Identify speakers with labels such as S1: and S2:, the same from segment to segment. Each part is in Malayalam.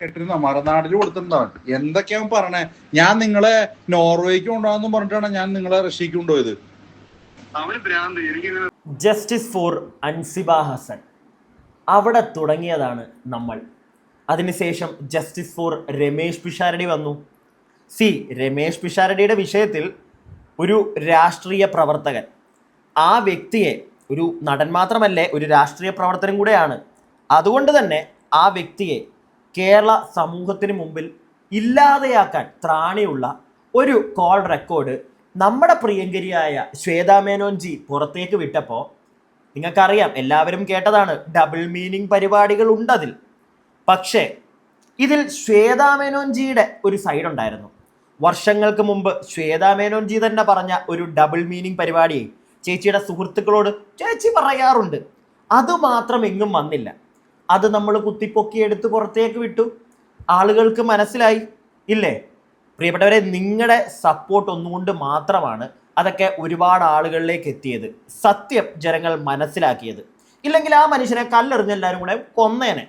S1: കേട്ടിരുന്ന മറുനാടിൽ കൊടുത്തിട്ടുണ്ടാവും. എന്തൊക്കെയാ പറഞ്ഞേ? ഞാൻ നിങ്ങളെ നോർവേക്ക് കൊണ്ടുപോകാന്നും പറഞ്ഞിട്ടാണ് ഞാൻ നിങ്ങളെ റഷ്യക്ക് കൊണ്ടുപോയത്.
S2: ജസ്റ്റിസ് ഫോർ അൻസിബ ഹസൻ, അവിടെ തുടങ്ങിയതാണ് നമ്മൾ. അതിനുശേഷം ജസ്റ്റിസ് ഫോർ രമേശ് പിഷാരടി വന്നു. രമേശ് പിഷാരടിയുടെ വിഷയത്തിൽ ഒരു രാഷ്ട്രീയ പ്രവർത്തകൻ, ആ വ്യക്തിയെ, ഒരു നടൻ മാത്രമല്ലേ, ഒരു രാഷ്ട്രീയ പ്രവർത്തനം കൂടെയാണ്. അതുകൊണ്ട് തന്നെ ആ വ്യക്തിയെ കേരള സമൂഹത്തിന് മുമ്പിൽ ഇല്ലാതെയാക്കാൻ ത്രാണിയുള്ള ഒരു കോൾ റെക്കോർഡ് നമ്മുടെ പ്രിയങ്കരിയായ ശ്വേതാ മേനോൻജി പുറത്തേക്ക് വിട്ടപ്പോൾ നിങ്ങൾക്കറിയാം, എല്ലാവരും കേട്ടതാണ്, ഡബിൾ മീനിങ് പരിപാടികൾ ഉണ്ടതിൽ. പക്ഷേ ഇതിൽ ശ്വേതാ മേനോൻജിയുടെ ഒരു സൈഡ് ഉണ്ടായിരുന്നു. വർഷങ്ങൾക്ക് മുമ്പ് ശ്വേതാ മേനോൻജി തന്നെ പറഞ്ഞ ഒരു ഡബിൾ മീനിങ് പരിപാടിയെ ചേച്ചിയുടെ സുഹൃത്തുക്കളോട് ചേച്ചി പറയാറുണ്ട്. അതുമാത്രം എങ്ങും വന്നില്ല. അത് നമ്മൾ കുത്തിപ്പൊക്കിയെടുത്ത് പുറത്തേക്ക് വിട്ടു. ആളുകൾക്ക് മനസ്സിലായി ഇല്ലേ? പ്രിയപ്പെട്ടവരെ, നിങ്ങളുടെ സപ്പോർട്ട് ഒന്നുകൊണ്ട് മാത്രമാണ് അതൊക്കെ ഒരുപാട് ആളുകളിലേക്ക് എത്തിയത്, സത്യം ജനങ്ങൾ മനസ്സിലാക്കിയത്. ഇല്ലെങ്കിൽ ആ മനുഷ്യനെ കല്ലെറിഞ്ഞ് എല്ലാവരും കൂടെ കൊന്നേനെ.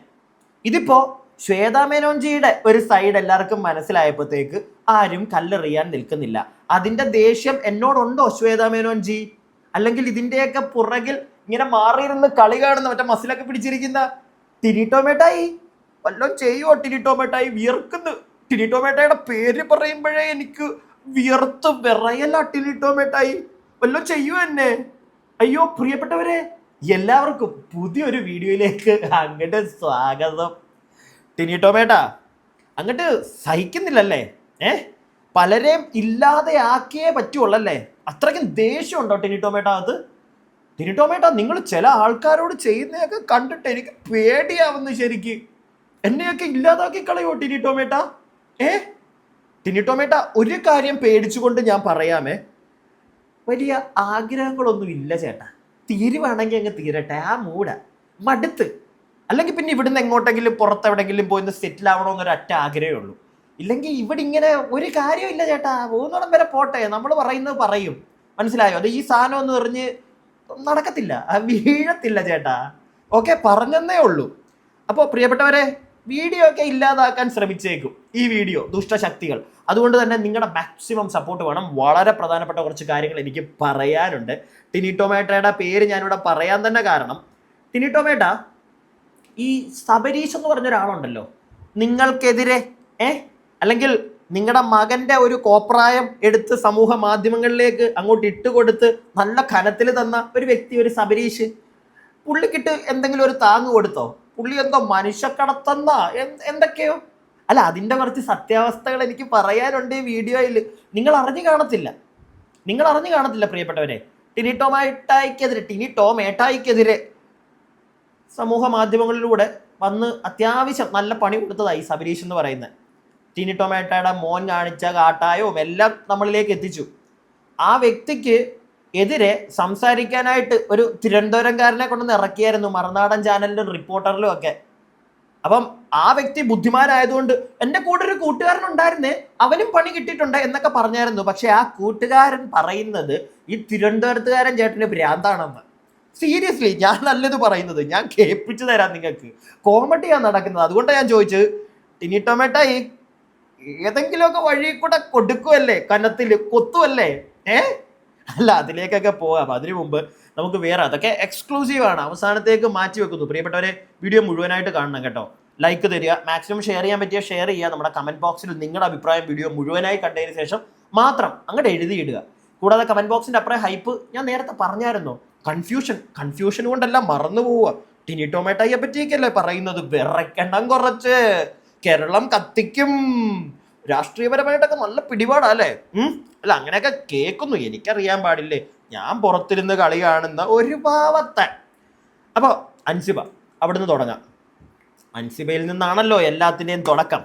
S2: ഇതിപ്പോൾ ശ്വേതാ മേനോൻജിയുടെ ഒരു സൈഡ് എല്ലാവർക്കും മനസ്സിലായപ്പോഴത്തേക്ക് ആരും കല്ലെറിയാൻ നിൽക്കുന്നില്ല. അതിൻ്റെ ദേഷ്യം എന്നോടുണ്ടോ ശ്വേതാ മേനോൻജി? അല്ലെങ്കിൽ ഇതിൻ്റെയൊക്കെ പുറകിൽ ഇങ്ങനെ മാറിയിരുന്ന് കളി കാണുന്ന മറ്റേ മസിലൊക്കെ പിടിച്ചിരിക്കുന്ന ടിനിടോമേട്ടായി വല്ലതും ചെയ്യുമോ? ടിനിടോമേട്ടായി വിയർക്കുന്നു. ടിനിടോമേട്ടയുടെ പേര് പറയുമ്പോഴേ എനിക്ക് വിയർത്ത് വിറയല്ല. ടിനിടോമേട്ടായി വല്ലതും ചെയ്യുമോ എന്നെ? അയ്യോ പ്രിയപ്പെട്ടവരെ, എല്ലാവർക്കും പുതിയൊരു വീഡിയോയിലേക്ക് അങ്ങോട്ട് സ്വാഗതം. ടിനിടോമേട്ടാ അങ്ങോട്ട് സഹിക്കുന്നില്ലല്ലേ? പലരെയും ഇല്ലാതെ ആക്കിയേ പറ്റുള്ളല്ലേ? അത്രയ്ക്കും ദേഷ്യമുണ്ടോ ടിനിടോമേട്ടാ? അത് ടിനിടോമേട്ടാ, നിങ്ങൾ ചില ആൾക്കാരോട് ചെയ്യുന്നതൊക്കെ കണ്ടിട്ട് എനിക്ക് പേടിയാവുന്നു. ശരിക്ക് എന്നെയൊക്കെ ഇല്ലാതാക്കി കളയോ ടിനിടോമേട്ടാ? ടിനിടോമേട്ടാ, ഒരു കാര്യം പേടിച്ചുകൊണ്ട് ഞാൻ പറയാമേ, വലിയ ആഗ്രഹങ്ങളൊന്നും ഇല്ല ചേട്ടാ. തീരുവാണെങ്കിൽ അങ്ങ് തീരട്ടെ. ആ മൂടാ മടുത്ത്. അല്ലെങ്കിൽ പിന്നെ ഇവിടുന്ന് എങ്ങോട്ടെങ്കിലും പുറത്തെവിടെങ്കിലും പോയി സെറ്റിൽ ആവണമെന്നൊരു ഒറ്റ ആഗ്രഹമേ ഉള്ളൂ. ഇല്ലെങ്കിൽ ഇവിടെ ഇങ്ങനെ ഒരു കാര്യമില്ല ചേട്ടാ. പോകുന്നിടം വരെ പോട്ടെ, നമ്മൾ പറയുന്നത് പറയും. മനസ്സിലായോ? അത് ഈ സാധനം ഒന്ന് എറിഞ്ഞ് നടക്കത്തില്ല, വീഴത്തില്ല ചേട്ടാ. ഓക്കെ, പറഞ്ഞെന്നേ ഉള്ളൂ. അപ്പോൾ പ്രിയപ്പെട്ടവരെ, വീഡിയോ ഒക്കെ ഇല്ലാതാക്കാൻ ശ്രമിച്ചേക്കും ഈ വീഡിയോ ദുഷ്ടശക്തികൾ. അതുകൊണ്ട് തന്നെ നിങ്ങളുടെ മാക്സിമം സപ്പോർട്ട് വേണം. വളരെ പ്രധാനപ്പെട്ട കുറച്ച് കാര്യങ്ങൾ എനിക്ക് പറയാനുണ്ട്. ടിനിടോമേട്ടയുടെ പേര് ഞാനിവിടെ പറയാൻ തന്നെ കാരണം, ടിനിടോമേട്ട ഈ സബരീഷ് എന്ന് പറഞ്ഞ ഒരാളുണ്ടല്ലോ, നിങ്ങൾക്കെതിരെ അല്ലെങ്കിൽ നിങ്ങളുടെ മകൻ്റെ ഒരു കോപ്രായം എടുത്ത് സമൂഹ മാധ്യമങ്ങളിലേക്ക് അങ്ങോട്ട് ഇട്ടുകൊടുത്ത് നല്ല കനത്തിൽ തന്ന ഒരു വ്യക്തി, ഒരു സബരീഷ്, പുള്ളിക്കിട്ട് എന്തെങ്കിലും ഒരു താങ്ങ് കൊടുത്തോ? പുള്ളി എന്തോ മനുഷ്യക്കടത്തെന്ന എന്തൊക്കെയോ. അല്ല, അതിൻ്റെ കുറച്ച് സത്യാവസ്ഥകൾ എനിക്ക് പറയാനുണ്ട് ഈ വീഡിയോയിൽ. നിങ്ങൾ അറിഞ്ഞു കാണത്തില്ല പ്രിയപ്പെട്ടവരെ. ടിനിടോമേട്ടായിക്കെതിരെ സമൂഹ മാധ്യമങ്ങളിലൂടെ വന്ന് അത്യാവശ്യം നല്ല പണി കൊടുത്തതായി സബരീഷ് എന്ന് പറയുന്നത്. ടിനിടോമേട്ടയുടെ മോൻ കാണിച്ച കാട്ടായവും എല്ലാം നമ്മളിലേക്ക് എത്തിച്ചു. ആ വ്യക്തിക്ക് എതിരെ സംസാരിക്കാനായിട്ട് ഒരു തിരുവനന്തപുരംകാരനെ കൊണ്ടുവന്ന് ഇറക്കിയായിരുന്നു, മറുനാടൻ ചാനലിലും റിപ്പോർട്ടറിലും ഒക്കെ. അപ്പം ആ വ്യക്തി ബുദ്ധിമാനായതുകൊണ്ട് എൻ്റെ കൂടെ ഒരു കൂട്ടുകാരൻ ഉണ്ടായിരുന്നേ, അവനും പണി കിട്ടിയിട്ടുണ്ട് എന്നൊക്കെ പറഞ്ഞായിരുന്നു. പക്ഷെ ആ കൂട്ടുകാരൻ പറയുന്നത് ഈ തിരുവനന്തപുരത്തുകാരൻ ചേട്ടന് ഭ്രാന്താണെന്ന്. സീരിയസ്ലി, ഞാൻ നല്ലത് പറയുന്നത്, ഞാൻ കേൾപ്പിച്ചു തരാം നിങ്ങൾക്ക്. കോമഡിയാണ് നടക്കുന്നത്. അതുകൊണ്ടാണ് ഞാൻ ചോദിച്ചത്, ടിനിടോമേട്ടായി ഏതെങ്കിലുമൊക്കെ വഴി കൂടെ കൊടുക്കുമല്ലേ, കന്നത്തിൽ കൊത്തുമല്ലേ? അല്ല, അതിലേക്കൊക്കെ പോകാം. അതിനു മുമ്പ് നമുക്ക് വേറെ, അതൊക്കെ എക്സ്ക്ലൂസീവാണ്, അവസാനത്തേക്ക് മാറ്റി വെക്കുന്നു. പ്രിയപ്പെട്ടവരെ, വീഡിയോ മുഴുവനായിട്ട് കാണണം കേട്ടോ. ലൈക്ക് തരിക, മാക്സിമം ഷെയർ ചെയ്യാൻ പറ്റിയ ഷെയർ ചെയ്യുക. നമ്മുടെ കമൻറ്റ് ബോക്സിൽ നിങ്ങളുടെ അഭിപ്രായം വീഡിയോ മുഴുവനായി കണ്ടതിന് ശേഷം മാത്രം അങ്ങോട്ട് എഴുതിയിടുക. കൂടാതെ കമൻറ്റ് ബോക്സിൻ്റെ അപ്പുറം ഹൈപ്പ് ഞാൻ നേരത്തെ പറഞ്ഞായിരുന്നു. കൺഫ്യൂഷൻ കൊണ്ടല്ല മറന്നു പോവുക. ടിനിടോമേട്ടയെ പറ്റിയൊക്കെയല്ലേ പറയുന്നത്. വിറയ്ക്കണം കുറച്ച്, കേരളം കത്തിക്കും. രാഷ്ട്രീയപരമായിട്ടൊക്കെ നല്ല പിടിപാടല്ലേ? അല്ല, അങ്ങനെയൊക്കെ കേൾക്കുന്നു. എനിക്കറിയാൻ പാടില്ലേ, ഞാൻ പുറത്തിരുന്ന് കളി കാണുന്ന ഒരു പാവത്തെ. അപ്പോൾ അൻസിബ, അവിടുന്ന് തുടങ്ങാം. അൻസിബയിൽ നിന്നാണല്ലോ എല്ലാത്തിൻ്റെയും തുടക്കം.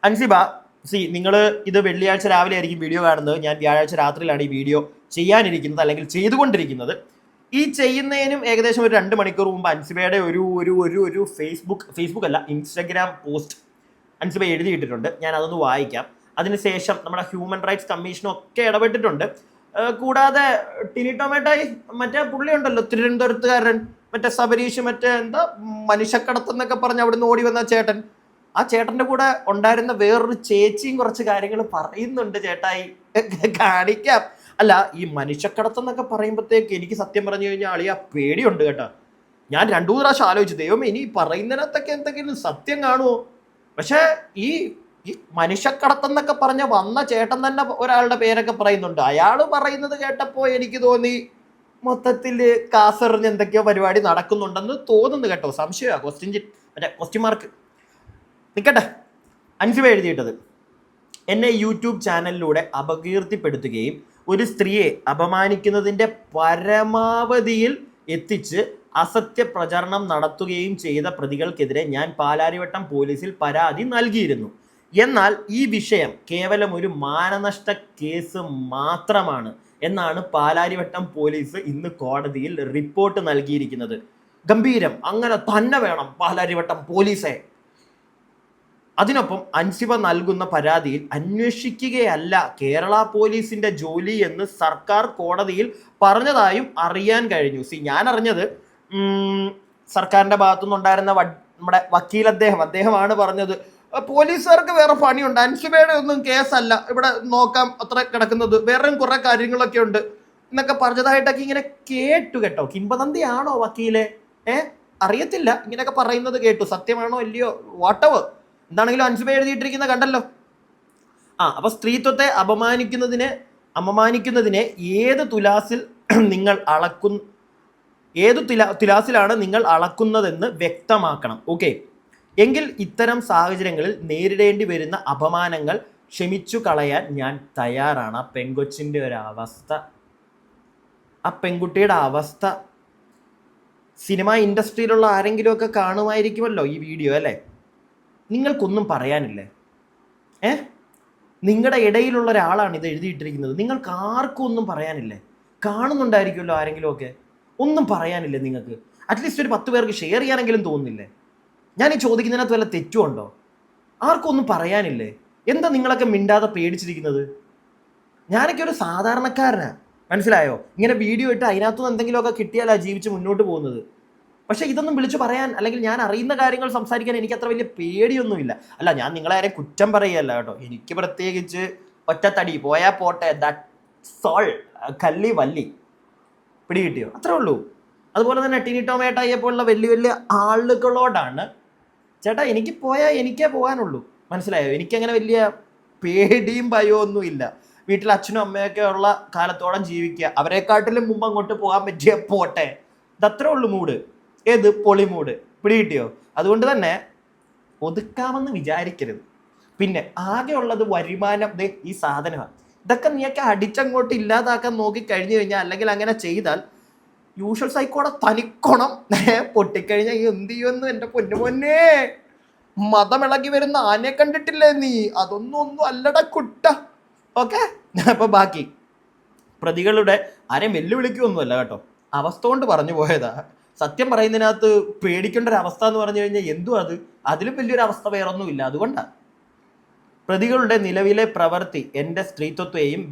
S2: അൻസിബ, നിങ്ങൾ ഇത് വെള്ളിയാഴ്ച രാവിലെ ആയിരിക്കും വീഡിയോ കാണുന്നത്. ഞാൻ വ്യാഴാഴ്ച രാത്രിയിലാണ് ഈ വീഡിയോ ചെയ്യാനിരിക്കുന്നത്, അല്ലെങ്കിൽ ചെയ്തുകൊണ്ടിരിക്കുന്നത്. ഈ ചെയ്യുന്നതിനും ഏകദേശം ഒരു 2 മണിക്കൂർ മുമ്പ് അൻസിബയുടെ ഒരു ഫേസ്ബുക്ക് അല്ല, ഇൻസ്റ്റഗ്രാം പോസ്റ്റ് അൻസിബ എഴുതിയിട്ടിട്ടുണ്ട്. ഞാൻ അതൊന്ന് വായിക്കാം. അതിനുശേഷം നമ്മുടെ ഹ്യൂമൻ റൈറ്റ്സ് കമ്മീഷനും ഒക്കെ ഇടപെട്ടിട്ടുണ്ട്. കൂടാതെ ടിനിടോമേട്ടായി മറ്റേ പുള്ളി ഉണ്ടല്ലോ, തിരുവനന്തപുരത്തുകാരൻ, മറ്റേ സബരീഷ്, മറ്റേ എന്താ മനുഷ്യക്കടത്തെന്നൊക്കെ പറഞ്ഞ് അവിടുന്ന് ഓടി വന്ന ചേട്ടൻ, ആ ചേട്ടന്റെ കൂടെ ഉണ്ടായിരുന്ന വേറൊരു ചേച്ചിയും കുറച്ച് കാര്യങ്ങൾ പറയുന്നുണ്ട് ചേട്ടായി, കാണിക്കാം. അല്ല, ഈ മനുഷ്യക്കടത്തെന്നൊക്കെ പറയുമ്പോഴത്തേക്ക് എനിക്ക് സത്യം പറഞ്ഞു കഴിഞ്ഞാൽ അളിയാ പേടിയുണ്ട് കേട്ടോ. ഞാൻ 2-3 പ്രാവശ്യം ആലോചിച്ചു, ദൈവം ഇനി പറയുന്നതിനകത്തൊക്കെ എന്തെങ്കിലും സത്യം കാണുമോ. പക്ഷെ ഈ ഈ മനുഷ്യക്കടത്തെന്നൊക്കെ പറഞ്ഞ വന്ന ചേട്ടൻ തന്നെ ഒരാളുടെ പേരൊക്കെ പറയുന്നുണ്ട്. അയാൾ പറയുന്നത് കേട്ടപ്പോൾ എനിക്ക് തോന്നി മൊത്തത്തിൽ കാസറിഞ്ഞ് എന്തൊക്കെയോ പരിപാടി നടക്കുന്നുണ്ടെന്ന് തോന്നുന്നു കേട്ടോ. സംശയമാണ്, ക്വസ്റ്റ്യൻ മാർക്ക്. നിൽക്കട്ടെ. അൻസിബ എഴുതിയിട്ടത്: എന്നെ യൂട്യൂബ് ചാനലിലൂടെ അപകീർത്തിപ്പെടുത്തുകയും ഒരു സ്ത്രീയെ അപമാനിക്കുന്നതിൻ്റെ പരമാവധിയിൽ എത്തിച്ച് അസത്യ പ്രചരണം നടത്തുകയും ചെയ്ത പ്രതികൾക്കെതിരെ ഞാൻ പാലാരിവട്ടം പോലീസിൽ പരാതി നൽകിയിരുന്നു. എന്നാൽ ഈ വിഷയം കേവലം ഒരു മാനനഷ്ട കേസ് മാത്രമാണ് എന്നാണ് പാലാരിവട്ടം പോലീസ് ഇന്ന് കോടതിയിൽ റിപ്പോർട്ട് നൽകിയിരിക്കുന്നത്. ഗംഭീരം, അങ്ങനെ തന്നെ വേണം പാലാരിവട്ടം പോലീസെ. അതിനൊപ്പം അൻസിബ നൽകുന്ന പരാതിയിൽ അന്വേഷിക്കുകയല്ല കേരള പോലീസിന്റെ ജോലി എന്ന് സർക്കാർ കോടതിയിൽ പറഞ്ഞതായും അറിയാൻ കഴിഞ്ഞു. ഞാൻ അറിഞ്ഞത് സർക്കാരിന്റെ ഭാഗത്തുനിന്നുണ്ടായിരുന്ന നമ്മുടെ വക്കീൽ അദ്ദേഹമാണ് പറഞ്ഞത് പോലീസുകാർക്ക് വേറെ പണിയുണ്ട്, അൻസിബയുടെ ഒന്നും കേസല്ല ഇവിടെ നോക്കാം അത്ര കിടക്കുന്നത്, വേറെയും കുറെ കാര്യങ്ങളൊക്കെ ഉണ്ട് എന്നൊക്കെ പറഞ്ഞതായിട്ടൊക്കെ ഇങ്ങനെ കേട്ടു കേട്ടോ. കിംവദന്തിയാണോ വക്കീലെ? അറിയത്തില്ല, ഇങ്ങനെയൊക്കെ പറയുന്നത് കേട്ടു. സത്യമാണോ അല്ലയോ വാട്ടവർ, എന്താണെങ്കിലും അൻസിബ എഴുതിയിട്ടിരിക്കുന്ന കണ്ടല്ലോ. അപ്പൊ സ്ത്രീത്വത്തെ അപമാനിക്കുന്നതിനെ ഏത് തുലാസിൽ നിങ്ങൾ തുലാസിലാണ് നിങ്ങൾ അളക്കുന്നതെന്ന് വ്യക്തമാക്കണം. ഓക്കെ, എങ്കിൽ ഇത്തരം സാഹചര്യങ്ങളിൽ നേരിടേണ്ടി വരുന്ന അപമാനങ്ങൾ ക്ഷമിച്ചു കളയാൻ ഞാൻ തയ്യാറാണ്. ആ പെൺകൊച്ചിൻ്റെ ഒരു അവസ്ഥ, ആ പെൺകുട്ടിയുടെ അവസ്ഥ സിനിമ ഇൻഡസ്ട്രിയിലുള്ള ആരെങ്കിലുമൊക്കെ കാണുമായിരിക്കുമല്ലോ ഈ വീഡിയോ അല്ലേ? നിങ്ങൾക്കൊന്നും പറയാനില്ലേ? നിങ്ങളുടെ ഇടയിലുള്ള ഒരാളാണ് ഇത് എഴുതിയിട്ടിരിക്കുന്നത്. നിങ്ങൾക്ക് ആർക്കും ഒന്നും പറയാനില്ലേ? കാണുന്നുണ്ടായിരിക്കുമല്ലോ ആരെങ്കിലുമൊക്കെ. ഒന്നും പറയാനില്ലേ നിങ്ങൾക്ക്? അറ്റ്ലീസ്റ്റ് ഒരു 10 പേർക്ക് ഷെയർ ചെയ്യാനെങ്കിലും തോന്നുന്നില്ലേ? ഞാൻ ഈ ചോദിക്കുന്നതിനകത്ത് വല്ല തെറ്റുമുണ്ടോ? ആർക്കും ഒന്നും പറയാനില്ലേ? എന്താ നിങ്ങളൊക്കെ മിണ്ടാതെ പേടിച്ചിരിക്കുന്നത്? ഞാനൊക്കെ ഒരു സാധാരണക്കാരനാണ്, മനസ്സിലായോ? ഇങ്ങനെ വീഡിയോ ഇട്ട് അതിനകത്തുനിന്ന് എന്തെങ്കിലുമൊക്കെ കിട്ടിയാലാ ജീവിച്ച് മുന്നോട്ട് പോകുന്നത്. പക്ഷെ ഇതൊന്നും വിളിച്ചു പറയാൻ, അല്ലെങ്കിൽ ഞാൻ അറിയുന്ന കാര്യങ്ങൾ സംസാരിക്കാൻ എനിക്ക് അത്ര വലിയ പേടിയൊന്നുമില്ല. അല്ല, ഞാൻ നിങ്ങളെ ആരെയും കുറ്റം പറയുകയല്ല കേട്ടോ. എനിക്ക് പ്രത്യേകിച്ച് ഒറ്റത്തടി പോയാൽ പോട്ടെ, ദാറ്റ്സ് ഓൾ, കല്ലി വല്ലി, പിടി കിട്ടിയോ, അത്രേ ഉള്ളൂ. അതുപോലെ തന്നെ ടിനി ടോമേട്ടയെപ്പോലുള്ള വലിയ വലിയ ആളുകളോടാണ് ചേട്ടാ എനിക്ക് പോയാൽ എനിക്കേ പോകാനുള്ളൂ, മനസ്സിലായോ? എനിക്കങ്ങനെ വലിയ പേടിയും ഭയവും ഒന്നും ഇല്ല. വീട്ടിൽ അച്ഛനും അമ്മയൊക്കെ ഉള്ള കാലത്തോളം ജീവിക്കുക, അവരെക്കാട്ടിലും മുമ്പ് അങ്ങോട്ട് പോകാൻ പറ്റിയ പോട്ടെ, ഇതത്രേ ഉള്ളൂ മൂഡ്. ഏത് പൊളി മൂഡ്, പിടി കിട്ടിയോ? അതുകൊണ്ട് തന്നെ ഒതുക്കാമെന്ന് വിചാരിക്കരുത്. പിന്നെ ആകെ ഉള്ളത് വരുമാനം, ഈ സാധനമാണ്. ഇതൊക്കെ നീയൊക്കെ അടിച്ചങ്ങോട്ട് ഇല്ലാതാക്കാൻ നോക്കി കഴിഞ്ഞു കഴിഞ്ഞാൽ, അല്ലെങ്കിൽ അങ്ങനെ ചെയ്താൽ യൂഷ്വൽ സൈക്കോടെ തനിക്കണം പൊട്ടിക്കഴിഞ്ഞാൽ എന്ത് ചെയ്യുമെന്ന് എൻ്റെ പൊന്നുമൊന്നേ. മതമിളകി വരുന്ന ആനയെ കണ്ടിട്ടില്ലേ നീ? ഒന്നും അല്ലട കുട്ട. ഓക്കെ, അപ്പൊ ബാക്കി പ്രതികളുടെ ആരെയും വെല്ലുവിളിക്കൊന്നുമല്ല കേട്ടോ, അവസ്ഥ കൊണ്ട് പറഞ്ഞു പോയതാ. സത്യം പറയുന്നതിനകത്ത് പേടിക്കേണ്ട ഒരു അവസ്ഥ എന്ന് പറഞ്ഞു കഴിഞ്ഞാൽ എന്തും അതിലും വലിയൊരു അവസ്ഥ വേറൊന്നുമില്ല. അതുകൊണ്ടാണ് പ്രതികളുടെ നിലവിലെ പ്രവൃത്തി എൻ്റെ സ്ത്രീത്വത്തെയും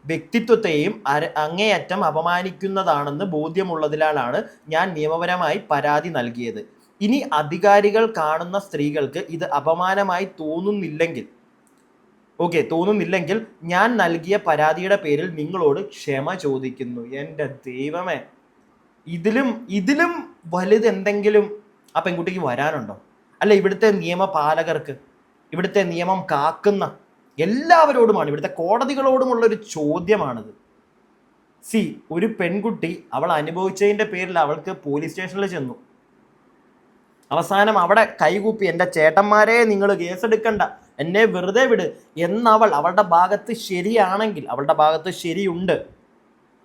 S2: വ്യക്തിത്വത്തെയും അങ്ങേയറ്റം അപമാനിക്കുന്നതാണെന്ന് ബോധ്യമുള്ളതിനാലാണ് ഞാൻ നിയമപരമായി പരാതി നൽകിയത്. ഇനി അധികാരികൾ കാണുന്ന സ്ത്രീകൾക്ക് ഇത് അപമാനമായി തോന്നുന്നില്ലെങ്കിൽ ഞാൻ നൽകിയ പരാതിയുടെ പേരിൽ നിങ്ങളോട് ക്ഷമ ചോദിക്കുന്നു. എൻ്റെ ദൈവമേ, ഇതിലും വലുത് എന്തെങ്കിലും ആ പെൺകുട്ടിക്ക് വരാനുണ്ടോ? അല്ല, ഇവിടുത്തെ നിയമപാലകർക്ക്, ഇവിടുത്തെ നിയമം കാക്കുന്ന എല്ലാവരോടുമാണ്, ഇവിടുത്തെ കോടതികളോടുമുള്ളൊരു ചോദ്യമാണിത്. ഒരു പെൺകുട്ടി അവൾ അനുഭവിച്ചതിൻ്റെ പേരിൽ അവൾക്ക് പോലീസ് സ്റ്റേഷനിൽ ചെന്നു. അവസാനം അവിടെ കൈകൂപ്പി, എൻ്റെ ചേട്ടന്മാരെ നിങ്ങൾ കേസെടുക്കണ്ട, എന്നെ വെറുതെ വിട് അവളുടെ ഭാഗത്ത് ശരിയാണെങ്കിൽ, അവളുടെ ഭാഗത്ത് ശരിയുണ്ട്,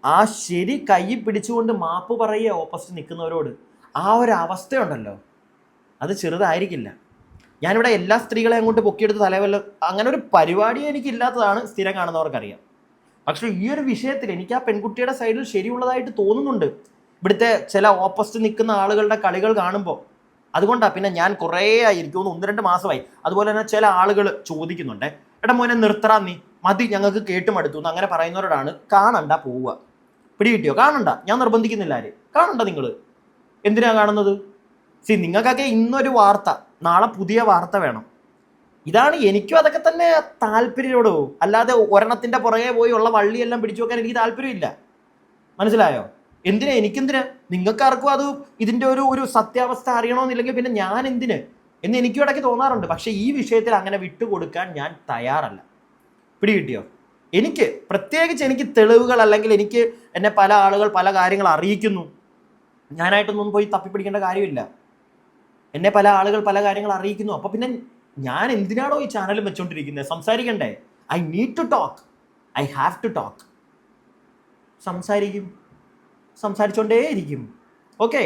S2: ആ ശരി കൈ പിടിച്ചുകൊണ്ട് മാപ്പ് പറയുക ഓപ്പോസിറ്റ് നിൽക്കുന്നവരോട്. ആ ഒരു അവസ്ഥയുണ്ടല്ലോ, അത് ചെറുതായിരിക്കില്ല. ഞാനിവിടെ എല്ലാ സ്ത്രീകളെ അങ്ങോട്ട് പൊക്കിയെടുത്ത് തലവല്ല, അങ്ങനെ ഒരു പരിപാടിയെ എനിക്കില്ലാത്തതാണ് സ്ഥിരം കാണുന്നവർക്കറിയാം. പക്ഷേ ഈ ഒരു വിഷയത്തിൽ എനിക്ക് ആ പെൺകുട്ടിയുടെ സൈഡിൽ ശരിയുള്ളതായിട്ട് തോന്നുന്നുണ്ട്, ഇവിടുത്തെ ചില ഓപ്പോസിറ്റ് നിൽക്കുന്ന ആളുകളുടെ കളികൾ കാണുമ്പോൾ. അതുകൊണ്ടാണ് പിന്നെ ഞാൻ കുറേ ആയിരിക്കും, 1-2 മാസമായി. അതുപോലെ തന്നെ ചില ആളുകൾ ചോദിക്കുന്നുണ്ട്, എടാ മോനെ നിർത്തറാ നീ, മതി ഞങ്ങൾക്ക് കേട്ടുമടുത്തു എന്ന് അങ്ങനെ പറയുന്നവരോടാണ് കാണണ്ട പോവുക. പിടി കിട്ടിയോ? കാണണ്ട, ഞാൻ നിർബന്ധിക്കുന്നില്ല. ആര് കാണണ്ട? നിങ്ങൾ എന്തിനാ കാണുന്നത്? നിങ്ങൾക്കൊക്കെ ഇന്നൊരു വാർത്ത നാളെ പുതിയ വാർത്ത വേണം. ഇതാണ് എനിക്കും അതൊക്കെ തന്നെ താല്പര്യമോടോ. അല്ലാതെ ഒരെണ്ണത്തിന്റെ പുറകെ പോയി ഉള്ള വള്ളിയെല്ലാം പിടിച്ചു വെക്കാൻ എനിക്ക് താല്പര്യമില്ല. മനസ്സിലായോ? എനിക്കെന്തിനാ? നിങ്ങൾക്കാർക്കും അത് ഇതിന്റെ ഒരു സത്യാവസ്ഥ അറിയണമെന്നില്ലെങ്കിൽ പിന്നെ ഞാൻ എന്തിന് എന്ന് എനിക്കും ഇടയ്ക്ക് തോന്നാറുണ്ട്. പക്ഷെ ഈ വിഷയത്തിൽ അങ്ങനെ വിട്ടുകൊടുക്കാൻ ഞാൻ തയ്യാറല്ല. പിടികിട്ടിയോ? പ്രത്യേകിച്ച് എനിക്ക് തെളിവുകൾ, അല്ലെങ്കിൽ എനിക്ക് എന്നെ പല ആളുകൾ പല കാര്യങ്ങൾ അറിയിക്കുന്നു. ഞാനായിട്ടൊന്നും പോയി തപ്പിപ്പിടിക്കേണ്ട കാര്യമില്ല. എന്നെ പല ആളുകൾ പല കാര്യങ്ങൾ അറിയിക്കുന്നു. അപ്പൊ പിന്നെ ഞാൻ എന്തിനാണോ ഈ ചാനൽ വെച്ചോണ്ടിരിക്കുന്നത്? സംസാരിക്കണ്ടേ? I need to talk, I have to talk. സംസാരിച്ചോണ്ടേയിരിക്കും. ഓക്കെ.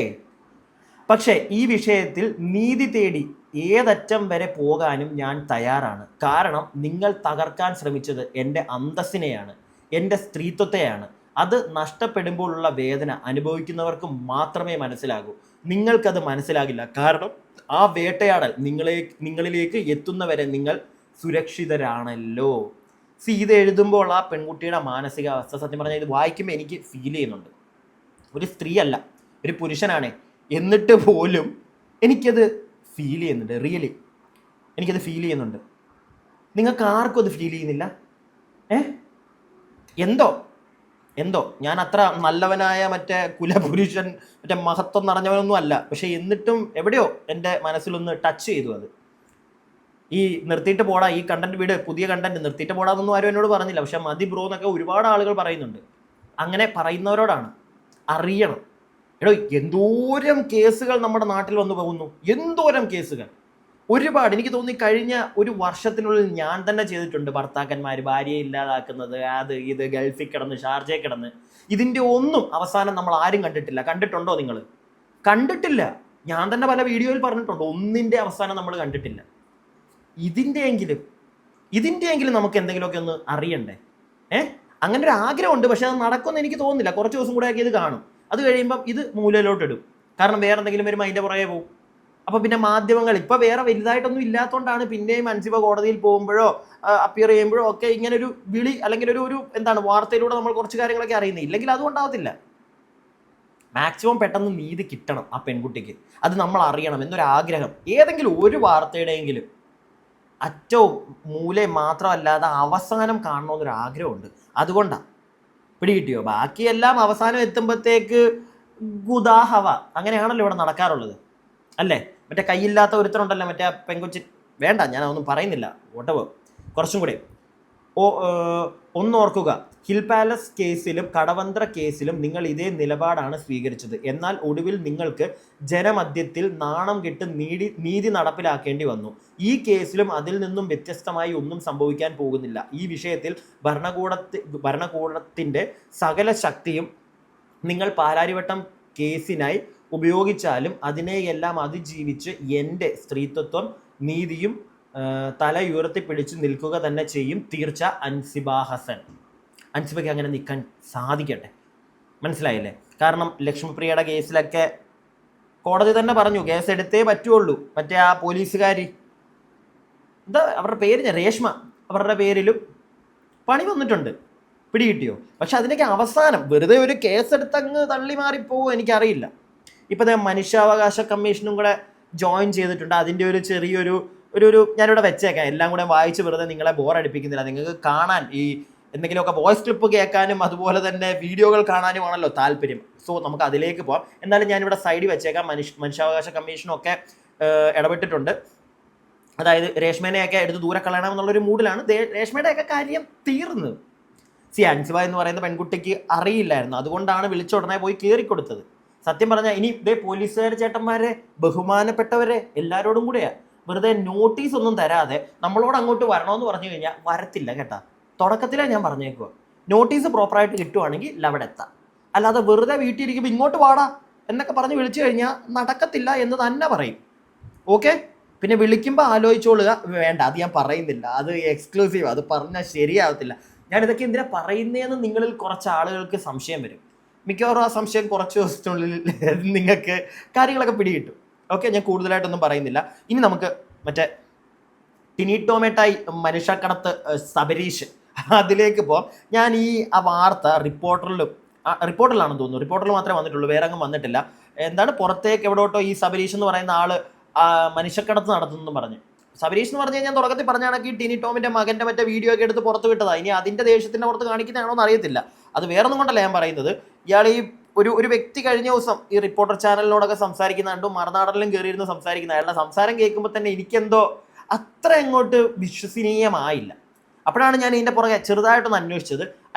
S2: പക്ഷേ ഈ വിഷയത്തിൽ നീതി തേടി ഏതറ്റം വരെ പോകാനും ഞാൻ തയ്യാറാണ്. കാരണം നിങ്ങൾ തകർക്കാൻ ശ്രമിച്ചത് എൻ്റെ അന്തസ്സിനെയാണ്, എൻ്റെ സ്ത്രീത്വത്തെയാണ്. അത് നഷ്ടപ്പെടുമ്പോഴുള്ള വേദന അനുഭവിക്കുന്നവർക്ക് മാത്രമേ മനസ്സിലാകൂ. നിങ്ങൾക്കത് മനസ്സിലാകില്ല. കാരണം ആ വേട്ടയാടൽ നിങ്ങളിലേക്ക് എത്തുന്നവരെ നിങ്ങൾ സുരക്ഷിതരാണല്ലോ. ഇത് എഴുതുമ്പോൾ ആ പെൺകുട്ടിയുടെ മാനസികാവസ്ഥ സത്യം പറഞ്ഞാൽ ഇത് വായിക്കുമ്പോൾ എനിക്ക് ഫീൽ ചെയ്യുന്നുണ്ട്. ഒരു സ്ത്രീയല്ല, ഒരു പുരുഷനാണ്, എന്നിട്ട് പോലും എനിക്കത് ഫീൽ ചെയ്യുന്നുണ്ട്. റിയലി എനിക്കത് ഫീൽ ചെയ്യുന്നുണ്ട്. നിങ്ങൾക്ക് ആർക്കും അത് ഫീൽ ചെയ്യുന്നില്ല? എന്തോ ഞാൻ അത്ര നല്ലവനായ മറ്റേ കുലപുരുഷൻ മറ്റേ മഹത്വം നിറഞ്ഞവനൊന്നും അല്ല. പക്ഷെ എന്നിട്ടും എവിടെയോ എൻ്റെ മനസ്സിലൊന്ന് ടച്ച് ചെയ്തു അത്. ഈ നിർത്തിയിട്ട് പോടാ, ഈ കണ്ടന്റ് വീട്, പുതിയ കണ്ടന്റ് നിർത്തിയിട്ട് പോടാന്നൊന്നും ആരും എന്നോട് പറഞ്ഞില്ല. പക്ഷെ മതി ബ്രോ എന്നൊക്കെ ഒരുപാട് ആളുകൾ പറയുന്നുണ്ട്. അങ്ങനെ പറയുന്നവരോടാണ് അറിയണം. എടോ, എന്തോരം കേസുകൾ നമ്മുടെ നാട്ടിൽ വന്നു പോകുന്നു, എന്തോരം കേസുകൾ. ഒരുപാട്. എനിക്ക് തോന്നി കഴിഞ്ഞ ഒരു വർഷത്തിനുള്ളിൽ ഞാൻ തന്നെ ചെയ്തിട്ടുണ്ട്. ഭർത്താക്കന്മാർ ഭാര്യയെ ഇല്ലാതാക്കുന്നത്, അത് ഇത്, ഗൾഫിൽ കിടന്ന്, ഷാർജയിൽ കിടന്ന്. ഇതിൻ്റെ ഒന്നും അവസാനം നമ്മൾ ആരും കണ്ടിട്ടില്ല. കണ്ടിട്ടുണ്ടോ നിങ്ങൾ? കണ്ടിട്ടില്ല. ഞാൻ തന്നെ പല വീഡിയോയിൽ പറഞ്ഞിട്ടുണ്ട്, ഒന്നിൻ്റെ അവസാനം നമ്മൾ കണ്ടിട്ടില്ല. ഇതിൻ്റെയെങ്കിലും നമുക്ക് എന്തെങ്കിലുമൊക്കെ ഒന്ന് അറിയണ്ടേ? അങ്ങനെ ഒരു ആഗ്രഹമുണ്ട്. പക്ഷെ അത് നടക്കുമെന്ന് എനിക്ക് തോന്നുന്നില്ല. കുറച്ച് ദിവസം കൂടെ ആക്കി ഇത് കാണും. അത് കഴിയുമ്പം ഇത് മൂലയിലോട്ടിടും. കാരണം വേറെ എന്തെങ്കിലും വരുമ്പോൾ അതിൻ്റെ പുറകെ പോകും. അപ്പൊ പിന്നെ മാധ്യമങ്ങൾ ഇപ്പൊ വേറെ വലുതായിട്ടൊന്നും ഇല്ലാത്തതുകൊണ്ടാണ് പിന്നെയും അൻസിബ കോടതിയിൽ പോകുമ്പോഴോ അപ്പിയർ ചെയ്യുമ്പോഴോ ഒക്കെ ഇങ്ങനെ ഒരു വിളി, അല്ലെങ്കിൽ ഒരു എന്താണ് വാർത്തയിലൂടെ നമ്മൾ കുറച്ച് കാര്യങ്ങളൊക്കെ അറിയുന്നത്. ഇല്ലെങ്കിൽ അതും ഉണ്ടാവത്തില്ല. മാക്സിമം പെട്ടെന്ന് നീതി കിട്ടണം ആ പെൺകുട്ടിക്ക്. അത് നമ്മൾ അറിയണം എന്നൊരാഗ്രഹം. ഏതെങ്കിലും ഒരു വാർത്തയുടെയെങ്കിലും അറ്റവും മൂലയും മാത്രമല്ലാതെ അവസാനം കാണണമെന്നൊരു ആഗ്രഹമുണ്ട്. അതുകൊണ്ടാണ്. പിടികിട്ടിയോ? ബാക്കിയെല്ലാം അവസാനം എത്തുമ്പോഴത്തേക്ക് ഗുദാഹവ, അങ്ങനെയാണല്ലോ ഇവിടെ നടക്കാറുള്ളത് അല്ലേ? മറ്റേ കൈയില്ലാത്ത ഒരുത്തനുണ്ടല്ലോ, മറ്റേ പെങ്കൊച്ചി. വേണ്ട, ഞാൻ അതൊന്നും പറയുന്നില്ല. വോട്ടവോ കുറച്ചും കൂടെ ഒന്നോർക്കുക. ഹിൽ പാലസ് കേസിലും കടവന്ത്ര കേസിലും നിങ്ങൾ ഇതേ നിലപാടാണ് സ്വീകരിച്ചത്. എന്നാൽ ഒടുവിൽ നിങ്ങൾക്ക് ജനമധ്യത്തിൽ നാണം കെട്ട് നീതി നടപ്പിലാക്കേണ്ടി വന്നു. ഈ കേസിലും അതിൽ നിന്നും വ്യത്യസ്തമായി ഒന്നും സംഭവിക്കാൻ പോകുന്നില്ല. ഈ വിഷയത്തിൽ ഭരണകൂടത്തിൻ്റെ സകല ശക്തിയും നിങ്ങൾ പാലാരിവട്ടം കേസിനായി ഉപയോഗിച്ചാലും അതിനെയെല്ലാം അതിജീവിച്ച് എൻ്റെ സ്ത്രീത്വം നീതിയും തലയുയർത്തി പിടിച്ച് നിൽക്കുക തന്നെ ചെയ്യും. തീർച്ച. അൻസിബ ഹസൻ. അൻസിബയ്ക്ക് അങ്ങനെ നിൽക്കാൻ സാധിക്കട്ടെ. മനസ്സിലായില്ലേ? കാരണം ലക്ഷ്മിപ്രിയയുടെ കേസിലൊക്കെ കോടതി തന്നെ പറഞ്ഞു കേസ് എടുത്തേ പറ്റുള്ളൂ. മറ്റേ ആ പോലീസുകാരി, എന്താ അവരുടെ പേര്, രേഷ്മ, അവരുടെ പേരിലും പണി വന്നിട്ടുണ്ട്. പിടികിട്ടിയോ? പക്ഷെ അതിനൊക്കെ അവസാനം വെറുതെ ഒരു കേസെടുത്തങ്ങ് തള്ളി മാറിപ്പോവും എനിക്കറിയില്ല. ഇപ്പം മനുഷ്യാവകാശ കമ്മീഷനും കൂടെ ജോയിൻ ചെയ്തിട്ടുണ്ട്. അതിൻ്റെ ഒരു ചെറിയൊരു ഞാനിവിടെ വെച്ചേക്കാം. എല്ലാം കൂടെ വായിച്ച് വെറുതെ നിങ്ങളെ ബോറടിപ്പിക്കുന്നില്ല. നിങ്ങൾക്ക് കാണാൻ ഈ എന്തെങ്കിലുമൊക്കെ വോയിസ് ക്ലിപ്പ് കേൾക്കാനും അതുപോലെ തന്നെ വീഡിയോകൾ കാണാനുമാണല്ലോ താല്പര്യം. സോ നമുക്ക് അതിലേക്ക് പോകാം. എന്നാലും ഞാനിവിടെ സൈഡിൽ വെച്ചേക്കാം. മനുഷ്യാവകാശ കമ്മീഷനൊക്കെ ഇടപെട്ടിട്ടുണ്ട്. അതായത് രേഷ്മേനെയൊക്കെ എടുത്ത് ദൂരെ കളയണം എന്നുള്ളൊരു മൂഡിലാണ്. രേഷ്മയുടെയൊക്കെ കാര്യം തീർന്നു. അൻസിബ എന്ന് പറയുന്ന പെൺകുട്ടിക്ക് അറിയില്ലായിരുന്നു. അതുകൊണ്ടാണ് വിളിച്ച ഉടനെ പോയി കയറിക്കൊടുത്തത്. സത്യം പറഞ്ഞാൽ ഇനി ഇതേ പോലീസുകാർ ചേട്ടന്മാരെ, ബഹുമാനപ്പെട്ടവരെ എല്ലാവരോടും കൂടെയാ വെറുതെ നോട്ടീസ് ഒന്നും തരാതെ നമ്മളോട് അങ്ങോട്ട് വരണമെന്ന് പറഞ്ഞു കഴിഞ്ഞാൽ വരത്തില്ല കേട്ടാ. തുടക്കത്തിലേ ഞാൻ പറഞ്ഞേക്കുക, നോട്ടീസ് പ്രോപ്പറായിട്ട് കിട്ടുവാണെങ്കിൽ അവിടെ എത്താം. അല്ലാതെ വെറുതെ വീട്ടിൽ ഇരിക്കുമ്പോൾ ഇങ്ങോട്ട് വാടാ എന്നൊക്കെ പറഞ്ഞ് വിളിച്ചു കഴിഞ്ഞാൽ നടക്കത്തില്ല എന്ന് തന്നെ പറയും. ഓക്കെ? പിന്നെ വിളിക്കുമ്പോൾ ആലോചിച്ചോളുക. വേണ്ട, അത് ഞാൻ പറയുന്നില്ല, അത് എക്സ്ക്ലൂസീവ്, അത് പറഞ്ഞാൽ ശരിയാവത്തില്ല. ഞാനിതൊക്കെ എന്തിനാ പറയുന്നതെന്ന് നിങ്ങളിൽ കുറച്ച് ആളുകൾക്ക് സംശയം വരും. മിക്കവാറും ആ സംശയം കുറച്ച് ദിവസത്തിനുള്ളിൽ നിങ്ങൾക്ക് കാര്യങ്ങളൊക്കെ പിടികിട്ടും. ഓക്കെ, ഞാൻ കൂടുതലായിട്ടൊന്നും പറയുന്നില്ല. ഇനി നമുക്ക് മറ്റേ ടിനി ടോമേട്ടായി മനുഷ്യക്കടത്ത് സബരീഷ് അതിലേക്ക് പോകാം. ഞാൻ ആ വാർത്ത റിപ്പോർട്ടറിലാണെന്ന് തോന്നുന്നു. റിപ്പോർട്ടറിൽ മാത്രമേ വന്നിട്ടുള്ളൂ, വേറെ അങ്ങും വന്നിട്ടില്ല. എന്താണ് പുറത്തേക്ക് എവിടോട്ടോ ഈ സബരീഷ് എന്ന് പറയുന്ന ആള് മനുഷ്യക്കടത്ത് നടത്തുന്നു പറഞ്ഞ്. സബരീഷ് എന്ന് പറഞ്ഞു കഴിഞ്ഞാൽ തുടക്കത്തിൽ പറഞ്ഞാണെങ്കിൽ ടിനി ടോമിന്റെ മകന്റെ മറ്റേ വീഡിയോ ഒക്കെ എടുത്ത് പുറത്ത് വിട്ടതാ. ഇനി അതിന്റെ ദേഷ്യത്തിന്റെ പുറത്ത് കാണിക്കുന്നതാണോ എന്ന് അറിയത്തില്ല. അത് വേറൊന്നും കൊണ്ടല്ല ഞാൻ പറയുന്നത്. ഇയാൾ ഈ ഒരു വ്യക്തി കഴിഞ്ഞ ദിവസം ഈ റിപ്പോർട്ടർ ചാനലിനോടൊക്കെ സംസാരിക്കുന്ന കണ്ടു, മറുനാടനിലും കയറിയിരുന്ന് സംസാരിക്കുന്ന അയാളുടെ സംസാരം കേൾക്കുമ്പോൾ തന്നെ എനിക്കെന്തോ അത്ര അങ്ങോട്ട് വിശ്വസനീയമായില്ല. അപ്പോഴാണ് ഞാൻ ഇതിന്റെ പുറകെ ചെറുതായിട്ടൊന്ന്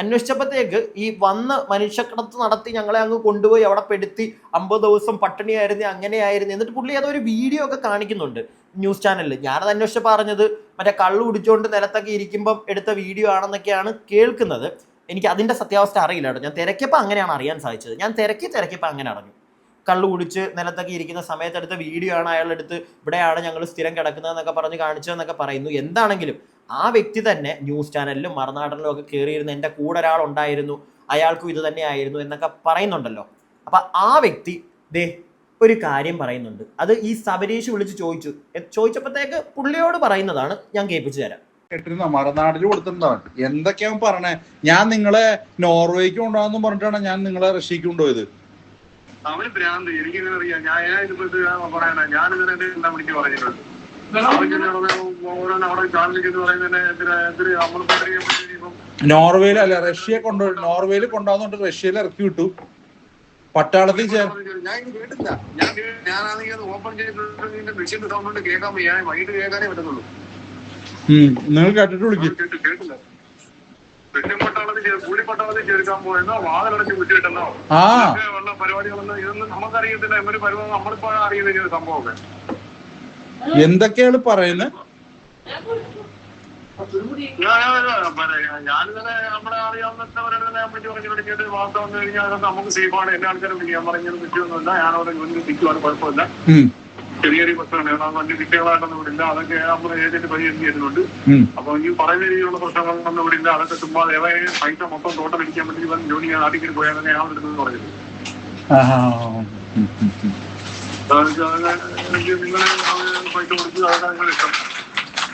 S2: അന്വേഷിച്ചപ്പോഴത്തേക്ക് ഈ വന്ന് മനുഷ്യക്കടത്ത് നടത്തി ഞങ്ങളെ അങ്ങ് കൊണ്ടുപോയി അവിടെ പെടുത്തി 50 ദിവസം പട്ടിണിയായിരുന്നു, അങ്ങനെയായിരുന്നു. എന്നിട്ട് പുള്ളി അതൊരു വീഡിയോ ഒക്കെ കാണിക്കുന്നുണ്ട് ന്യൂസ് ചാനലിൽ. ഞാനത് അന്വേഷിച്ചപ്പോൾ പറഞ്ഞത് മറ്റേ കള്ളു കുടിച്ചുകൊണ്ട് നിലത്തൊക്കെ ഇരിക്കുമ്പം എടുത്ത വീഡിയോ ആണെന്നൊക്കെയാണ് കേൾക്കുന്നത്. എനിക്ക് അതിന്റെ സത്യാവസ്ഥ അറിയില്ല കേട്ടോ. ഞാൻ തിരക്കിയപ്പോൾ അങ്ങനെയാണ് അറിയാൻ സാധിച്ചത്. ഞാൻ തിരക്കിയപ്പോൾ അങ്ങനെ അറിഞ്ഞു. കള്ളു കുടിച്ച് നിലത്തൊക്കെ ഇരിക്കുന്ന സമയത്ത് എടുത്ത വീഡിയോ ആണ് അയാളെടുത്ത് ഇവിടെയാണ് ഞങ്ങൾ സ്ഥിരം കിടക്കുന്നതെന്നൊക്കെ പറഞ്ഞ് കാണിച്ചതെന്നൊക്കെ പറയുന്നു. എന്താണെങ്കിലും ആ വ്യക്തി തന്നെ ന്യൂസ് ചാനലിലും മറുനാടനിലും ഒക്കെ കയറിയിരുന്ന എൻ്റെ കൂടെ ഒരാളുണ്ടായിരുന്നു, അയാൾക്കും ഇത് തന്നെയായിരുന്നു എന്നൊക്കെ പറയുന്നുണ്ടല്ലോ. അപ്പൊ ആ വ്യക്തി ദേ ഒരു കാര്യം പറയുന്നുണ്ട്. അത് ഈ സബരീഷ് വിളിച്ച് ചോദിച്ചപ്പോഴത്തേക്ക് പുള്ളിയോട് പറയുന്നതാണ്. ഞാൻ കേൾപ്പിച്ചു തരാം.
S1: കേട്ടിരുന്ന മറുനാടിൽ കൊടുത്തിട്ടുണ്ടാവും. എന്തൊക്കെയാ പറഞ്ഞേ? ഞാൻ നിങ്ങളെ നോർവേക്ക് കൊണ്ടുപോകാന്ന് പറഞ്ഞിട്ടാണ് ഞാൻ നിങ്ങളെ റഷ്യക്ക് കൊണ്ടുപോയത്.
S3: അവന് ഭ്രാന്ത്. എനിക്കിങ്ങനെ അറിയാം. ഞാനിപ്പോ പറയണ ഞാനിങ്ങനെ എന്താ വിളിച്ച് പറഞ്ഞിട്ടുണ്ട്.
S1: നോർവേയിൽ അല്ല റഷ്യയെ നോർവേയിൽ കൊണ്ടുപോകുന്നുണ്ട്. റഷ്യയിൽ ഇറക്കി വിട്ടു. പട്ടാളത്തിൽ
S3: ഞാൻ കേട്ടില്ല. ഞാനാണെങ്കിൽ ഓപ്പൺ ചെയ്തിട്ട് മെഷീൻ സൗണ്ട് കേൾക്കാൻ വയ്യ. വൈകിട്ട് കേൾക്കാനേ പറ്റുന്നുള്ളൂ.
S1: നിങ്ങൾ കേട്ടിട്ട് വിളിക്കും.
S3: കേട്ടില്ല. പുള്ളിപ്പട്ടാളത്തിൽ ചേർക്കാൻ പോയെന്നോ വാതിലടച്ച് വിട്ടിട്ടെന്നോ ഉള്ള പരിപാടികളൊന്നും ഇതൊന്നും നമുക്കറിയത്തില്ല. ഒരു പരിപാടി നമ്മളിപ്പോ അറിയുന്ന സംഭവമൊക്കെ
S1: എന്തൊക്കെയാണ് പറയുന്നത്?
S3: ഞാനിങ്ങനെ നമ്മളെ അറിയാവുന്നവരുടെ പറഞ്ഞിട്ട് വാർത്ത വന്നു കഴിഞ്ഞാൽ അതൊക്കെ നമുക്ക് സേഫാണ്. എല്ലാ ആൾക്കാരും ഞാൻ പറഞ്ഞത് പറ്റിയൊന്നുമില്ല. ഞാനവിടെ ജോലിയിൽ നിൽക്കുവാണ്, കുഴപ്പമില്ല. ചെറിയ ചെറിയ പ്രശ്നമാണ്. വലിയ വിഷയങ്ങളായിട്ടൊന്നും ഇവിടെ ഇല്ല. അതൊക്കെ നമ്മൾ ഏജന്റ് പരിഹരിച്ചിരുന്നുണ്ട്. അപ്പൊ ഈ പറയുന്ന രീതിയിലുള്ള പ്രശ്നങ്ങളൊന്നും ഇവിടെ ഇല്ല. അതൊക്കെ ചുമ്മാ പൈസ മൊത്തം തോട്ടം പിടിക്കാൻ വേണ്ടി ഇവൻ ജോലി നാട്ടിൽ പോയാൽ തന്നെ ഞാൻ എടുത്തെന്ന് പറഞ്ഞത്. നിങ്ങളെ പൈസ കൊടുത്ത് അതൊക്കെ നിങ്ങൾ ഇഷ്ടം.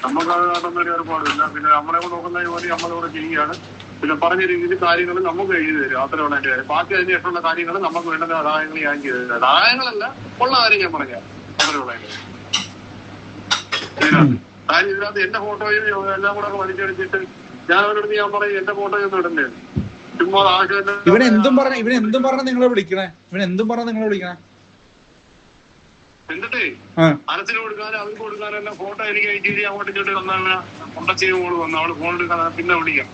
S3: നമുക്ക് അത് നടന്നൊരു ഏർപ്പാടില്ല. പിന്നെ നമ്മളെ നോക്കുന്ന ജോലി നമ്മളിവിടെ ചെയ്യുകയാണ്. പിന്നെ പറഞ്ഞ രീതിയിൽ കാര്യങ്ങൾ നമുക്ക് എഴുതി തരും. അത്രയുള്ള എൻ്റെ കാര്യം. ബാക്കി അതിന് ശേഷമുള്ള കാര്യങ്ങൾ നമുക്ക് വേണ്ടുന്ന സഹായങ്ങൾ ഞാൻ ചെയ്തു തരാം. സഹായങ്ങളല്ല, ഉള്ള കാര്യം ഞാൻ പറയാം. അത്രയുള്ള കാര്യം. ഇതിനകത്ത് എന്റെ ഫോട്ടോയും എല്ലാം കൂടെ വലിച്ചെടുത്തിട്ട് ഞാൻ അവരോട് ഞാൻ പറയും എന്റെ ഫോട്ടോയൊന്നും ഇടണ്ടേ. ചുമ്മാ ആശയം
S1: ഇവനെന്തും പറഞ്ഞ നിങ്ങളെ വിളിക്കണേ.
S3: എന്നിട്ടേ അനത്തിന് കൊടുക്കാനും അവർക്ക് കൊടുക്കാനും എല്ലാം ഫോട്ടോ എനിക്ക് അയച്ചു അങ്ങോട്ട് ഇങ്ങോട്ട് വന്നാണ് കൊണ്ടച്ചി മോള് വന്നു. അവള് ഫോൺ എടുക്കാൻ പിന്നെ വിളിക്കാം.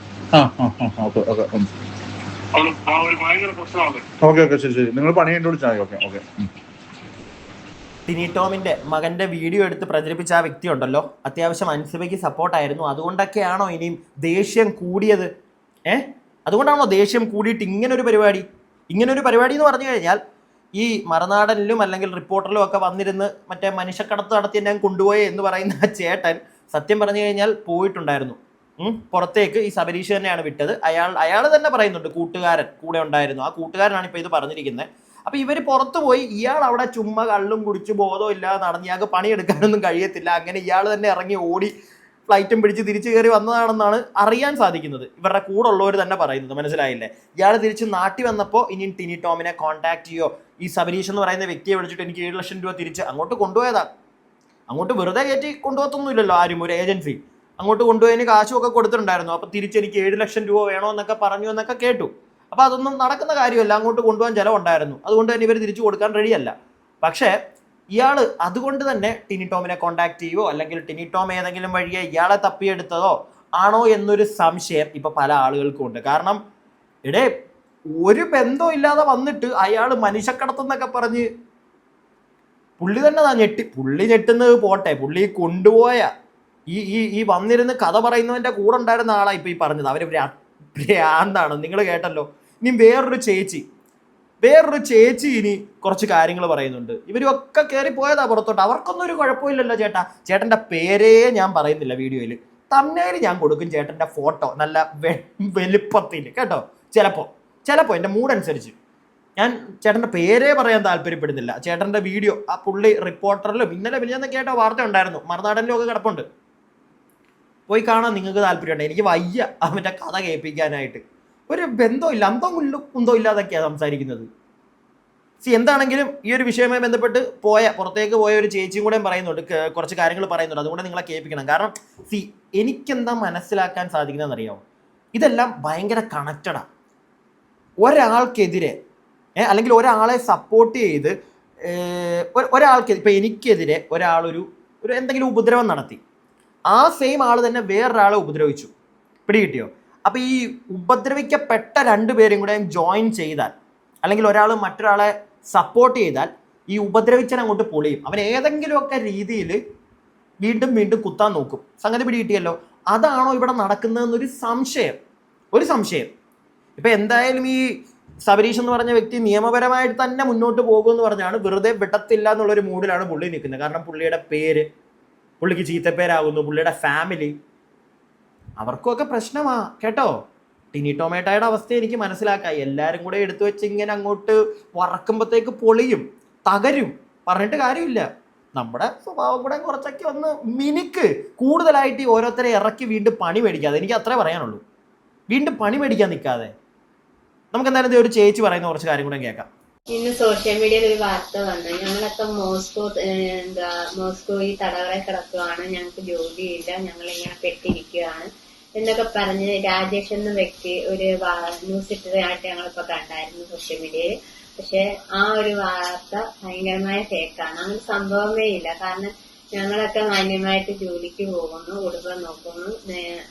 S3: അവള് ഒരു ഭയങ്കര പ്രശ്നമാണ്.
S1: ശരി. നിങ്ങൾ പണി കണ്ടു വിളിച്ചാൽ
S2: ടിനി ടോമിന്റെ മകന്റെ വീഡിയോ എടുത്ത് പ്രചരിപ്പിച്ച ആ വ്യക്തി ഉണ്ടല്ലോ, അത്യാവശ്യം അൻസിബയ്ക്ക് സപ്പോർട്ടായിരുന്നു. അതുകൊണ്ടൊക്കെയാണോ ഇനിയും ദേഷ്യം കൂടിയത്? അതുകൊണ്ടാണോ ദേഷ്യം കൂടിയിട്ട് ഇങ്ങനൊരു പരിപാടി എന്ന് പറഞ്ഞു കഴിഞ്ഞാൽ ഈ മറുനാടനിലും അല്ലെങ്കിൽ റിപ്പോർട്ടറിലും ഒക്കെ വന്നിരുന്ന് മറ്റേ മനുഷ്യക്കടത്ത് നടത്തി ഞാൻ കൊണ്ടുപോയി എന്ന് പറയുന്ന ആ ചേട്ടൻ സത്യം പറഞ്ഞു കഴിഞ്ഞാൽ പോയിട്ടുണ്ടായിരുന്നു പുറത്തേക്ക്. ഈ സബരീഷ് തന്നെയാണ് വിട്ടത്. അയാൾ തന്നെ പറയുന്നുണ്ട് കൂട്ടുകാരൻ കൂടെ ഉണ്ടായിരുന്നു. ആ കൂട്ടുകാരനാണ് ഇപ്പോൾ ഇത് പറഞ്ഞിരിക്കുന്നത്. അപ്പൊ ഇവര് പുറത്തു പോയി, ഇയാൾ അവിടെ ചുമ്മാ കള്ളും കുടിച്ച് ബോധം ഇല്ലാതെ നടന്ന് ഇയാൾക്ക് പണിയെടുക്കാനൊന്നും കഴിയത്തില്ല. അങ്ങനെ ഇയാൾ തന്നെ ഇറങ്ങി ഓടി ഫ്ലൈറ്റും പിടിച്ച് തിരിച്ചു കയറി വന്നതാണെന്നാണ് അറിയാൻ സാധിക്കുന്നത്. ഇവരുടെ കൂടെ ഉള്ളവർ തന്നെ പറയുന്നത്. മനസ്സിലായില്ലേ? ഇയാൾ തിരിച്ച് നാട്ടിൽ വന്നപ്പോൾ ഇനി ടിനി ടോമിനെ കോൺടാക്ട് ചെയ്യോ, ഈ സബരീഷ് എന്ന് പറയുന്ന വ്യക്തിയെ വിളിച്ചിട്ട് എനിക്ക് 7 ലക്ഷം രൂപ തിരിച്ച് അങ്ങോട്ട് കൊണ്ടുപോയതാ. അങ്ങോട്ട് വെറുതെ കയറ്റി കൊണ്ടുപോകത്തൊന്നുമില്ലല്ലോ ആരും, ഒരു ഏജൻസി. അങ്ങോട്ട് കൊണ്ടുപോയതിന് കാശുമൊക്കെ കൊടുത്തിട്ടുണ്ടായിരുന്നു. അപ്പൊ തിരിച്ച് എനിക്ക് 7 ലക്ഷം രൂപ വേണോ എന്നൊക്കെ പറഞ്ഞു എന്നൊക്കെ കേട്ടു. അപ്പൊ അതൊന്നും നടക്കുന്ന കാര്യമല്ല. അങ്ങോട്ട് കൊണ്ടുപോകാൻ ചിലവുണ്ടായിരുന്നു. അതുകൊണ്ട് തന്നെ ഇവർ തിരിച്ചു കൊടുക്കാൻ റെഡിയല്ല. പക്ഷേ ഇയാൾ അതുകൊണ്ട് തന്നെ ടിനി ടോമിനെ കോൺടാക്ട് ചെയ്യുവോ അല്ലെങ്കിൽ ടിനി ടോം ഏതെങ്കിലും വഴിയെ ഇയാളെ തപ്പിയെടുത്തതോ ആണോ എന്നൊരു സംശയം ഇപ്പൊ പല ആളുകൾക്കും ഉണ്ട്. കാരണം ഒരു ബന്ധവും ഇല്ലാതെ വന്നിട്ട് അയാൾ മനുഷ്യക്കടത്തെന്നൊക്കെ പറഞ്ഞ് പുള്ളി തന്നെ പുള്ളി ഞെട്ടുന്നത് പോട്ടെ, പുള്ളി കൊണ്ടുപോയ ഈ വന്നിരുന്ന് കഥ പറയുന്നവന്റെ കൂടെ ഉണ്ടായിരുന്ന ആളാ ഇപ്പൊ ഈ പറഞ്ഞത്. അവര് ഭ്രാന്താണ്. നിങ്ങൾ കേട്ടല്ലോ. ഇനി വേറൊരു ചേച്ചി ഇനി കുറച്ച് കാര്യങ്ങൾ പറയുന്നുണ്ട്. ഇവരൊക്കെ കയറി പോയതാ പുറത്തോട്ട്. അവർക്കൊന്നും ഒരു കുഴപ്പമില്ലല്ലോ ചേട്ടന്റെ പേരേ ഞാൻ പറയുന്നില്ല വീഡിയോയിൽ. തമ്മിൽ ഞാൻ കൊടുക്കും ചേട്ടന്റെ ഫോട്ടോ നല്ല വലുപ്പത്തിൽ കേട്ടോ. ചിലപ്പോ എൻ്റെ മൂഡ് അനുസരിച്ച് ഞാൻ ചേട്ടന്റെ പേരേ പറയാൻ താല്പര്യപ്പെടുന്നില്ല. ചേട്ടന്റെ വീഡിയോ ആ പുള്ളി റിപ്പോർട്ടറിലും ഇന്നലെ പിന്നെ കേട്ട വാർത്ത ഉണ്ടായിരുന്നു, മറുനാടനിലും ഒക്കെ കിടപ്പുണ്ട്. പോയി കാണാൻ നിങ്ങൾക്ക് താല്പര്യമുണ്ട്. എനിക്ക് വയ്യ അവന്റെ കഥ കേൾപ്പിക്കാനായിട്ട്. ഒരു ബന്ധമില്ല, അന്തോ ഇല്ലാതൊക്കെയാണ് സംസാരിക്കുന്നത്. എന്താണെങ്കിലും ഈ ഒരു വിഷയവുമായി ബന്ധപ്പെട്ട് പുറത്തേക്ക് പോയ ഒരു ചേച്ചിയും കൂടെ പറയുന്നുണ്ട്, കുറച്ച് കാര്യങ്ങൾ പറയുന്നുണ്ട്. അതുകൊണ്ട് നിങ്ങളെ കേൾപ്പിക്കണം. കാരണം എനിക്കെന്താ മനസ്സിലാക്കാൻ സാധിക്കുന്നതെന്നറിയാമോ, ഇതെല്ലാം ഭയങ്കര കണക്റ്റഡാണ്. ഒരാൾക്കെതിരെ അല്ലെങ്കിൽ ഒരാളെ സപ്പോർട്ട് ചെയ്ത് ഒരാൾക്ക് ഇപ്പം എനിക്കെതിരെ ഒരാളൊരു എന്തെങ്കിലും ഉപദ്രവം നടത്തി, ആ സെയിം ആൾ തന്നെ വേറൊരാളെ ഉപദ്രവിച്ചു, പിടികിട്ടിയോ? അപ്പം ഈ ഉപദ്രവിക്കപ്പെട്ട രണ്ടുപേരും കൂടെ ജോയിൻ ചെയ്താൽ, അല്ലെങ്കിൽ ഒരാൾ മറ്റൊരാളെ സപ്പോർട്ട് ചെയ്താൽ, ഈ ഉപദ്രവിച്ചൻ അങ്ങോട്ട് പൊളിയും. അവൻ ഏതെങ്കിലുമൊക്കെ രീതിയിൽ വീണ്ടും വീണ്ടും കുത്താൻ നോക്കും. സംഗതി പിടികിട്ടിയല്ലോ. അതാണോ ഇവിടെ നടക്കുന്നതെന്നൊരു സംശയം. ഇപ്പം എന്തായാലും ഈ സബരീഷ് എന്ന് പറഞ്ഞ വ്യക്തി നിയമപരമായിട്ട് തന്നെ മുന്നോട്ട് പോകുമെന്ന് പറഞ്ഞാണ്, വെറുതെ വിടത്തില്ല എന്നുള്ളൊരു മൂഡിലാണ് പുള്ളി നിൽക്കുന്നത്. കാരണം പുള്ളിയുടെ പേര് പുള്ളിക്ക് ചീത്തപ്പേരാകുന്നു, പുള്ളിയുടെ ഫാമിലി അവർക്കൊക്കെ പ്രശ്നമാ കേട്ടോ. ടിനി ടൊമാറ്റോയുടെ അവസ്ഥ എനിക്ക് മനസ്സിലാക്കാം. എല്ലാവരും കൂടെ എടുത്തു വെച്ച് ഇങ്ങനെ അങ്ങോട്ട് വറക്കുമ്പോഴത്തേക്ക് പൊളിയും, തകരും, പറഞ്ഞിട്ട് കാര്യമില്ല. നമ്മുടെ സ്വഭാവം കൂടെ കുറച്ചൊക്കെ ഒന്ന് മിനിക്ക് കൂടുതലായിട്ട് ഓരോരുത്തരെ ഇറക്കി വീണ്ടും പണി മേടിക്കാതെ, എനിക്ക് അത്രേ പറയാനുള്ളൂ. വീണ്ടും പണി മേടിക്കാൻ നിൽക്കാതെ. നമുക്ക് എന്തായാലും ഒരു ചേച്ചി പറയുന്ന കുറച്ച് കാര്യം കൂടെ കേൾക്കാം.
S4: ഇന്ന് സോഷ്യൽ മീഡിയയിൽ ഒരു വാർത്ത വന്നു, ഞങ്ങളൊക്കെ മോസ്കോയിൽ തടവറ കിടക്കുകയാണ്, ഞങ്ങൾക്ക് ജോലിയില്ല, ഞങ്ങളിങ്ങനെ പെട്ടിരിക്കുകയാണ് എന്നൊക്കെ പറഞ്ഞ് രാജേഷ് എന്ന വ്യക്തി ഒരു ന്യൂസ് ഇട്ടതായിട്ട് ഞങ്ങളിപ്പോ കണ്ടായിരുന്നു സോഷ്യൽ മീഡിയയിൽ. പക്ഷെ ആ ഒരു വാർത്ത ഭയങ്കരമായ ഫേക്കാണ്. അങ്ങനെ സംഭവമേ ഇല്ല. കാരണം ഞങ്ങളൊക്കെ മാന്യമായിട്ട് ജോലിക്ക് പോകുന്നു, കുടുംബം നോക്കുന്നു,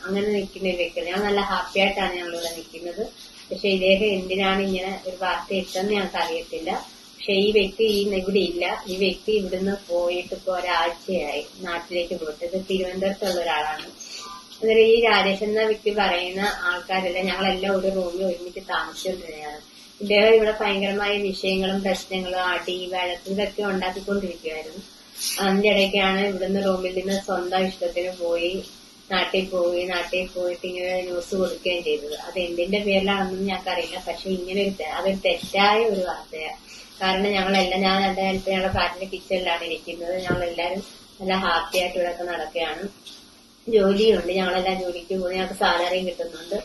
S4: അങ്ങനെ നിൽക്കുന്ന ഒരു വ്യക്തി. ഞങ്ങൾ നല്ല ഹാപ്പി ആയിട്ടാണ് ഞങ്ങളിവിടെ നിൽക്കുന്നത്. പക്ഷെ ഇദ്ദേഹം എന്തിനാണ് ഇങ്ങനെ ഒരു വാർത്ത ഇട്ടെന്ന് ഞങ്ങൾക്ക് അറിയത്തില്ല. പക്ഷെ ഈ വ്യക്തി ഇവിടെ ഇല്ല. ഈ വ്യക്തി ഇവിടുന്ന് പോയിട്ട് ഇപ്പൊ ഒരാഴ്ചയായി നാട്ടിലേക്ക് പോയിട്ട്. ഇത് തിരുവനന്തപുരത്തുള്ള ഒരാളാണ്. അന്നേരം ഈ രാജേഷ് എന്ന വ്യക്തി പറയുന്ന ആൾക്കാരെല്ലാം ഞങ്ങളെല്ലാം ഒരു റൂമിൽ ഒരുമിച്ച് താമസിച്ചുകൊണ്ടിരുന്നതാണ്. ഇദ്ദേഹം ഇവിടെ ഭയങ്കരമായ വിഷയങ്ങളും പ്രശ്നങ്ങളും അടി വഴക്ക് ഇതൊക്കെ ഉണ്ടാക്കിക്കൊണ്ടിരിക്കുകയായിരുന്നു. അതിന്റെ ഇടയ്ക്കാണ് ഇവിടുന്ന് റൂമിൽ നിന്ന് സ്വന്തം ഇഷ്ടത്തിന് നാട്ടിൽ പോയിട്ട് ഇങ്ങനെ ന്യൂസ് കൊടുക്കുകയും ചെയ്തത്. അത് എന്തിന്റെ പേരിലാണെന്നൊന്നും ഞങ്ങൾക്കറിയില്ല. പക്ഷെ ഇങ്ങനെ അതൊരു തെറ്റായ ഒരു വാർത്തയാണ്. കാരണം ഞങ്ങളെല്ലാം ഞങ്ങളുടെ ഫ്ലാറ്റിന്റെ കിച്ചണിലാണ് ഇരിക്കുന്നത്. ഞങ്ങളെല്ലാരും നല്ല ഹാപ്പി ആയിട്ട് ഇവിടെയൊക്കെ നടക്കുകയാണ്. ജോലിയുണ്ട്, ഞങ്ങളെല്ലാം ജോലിക്ക് പോകും, ഞങ്ങൾക്ക് സാലറിയും കിട്ടുന്നുണ്ട്.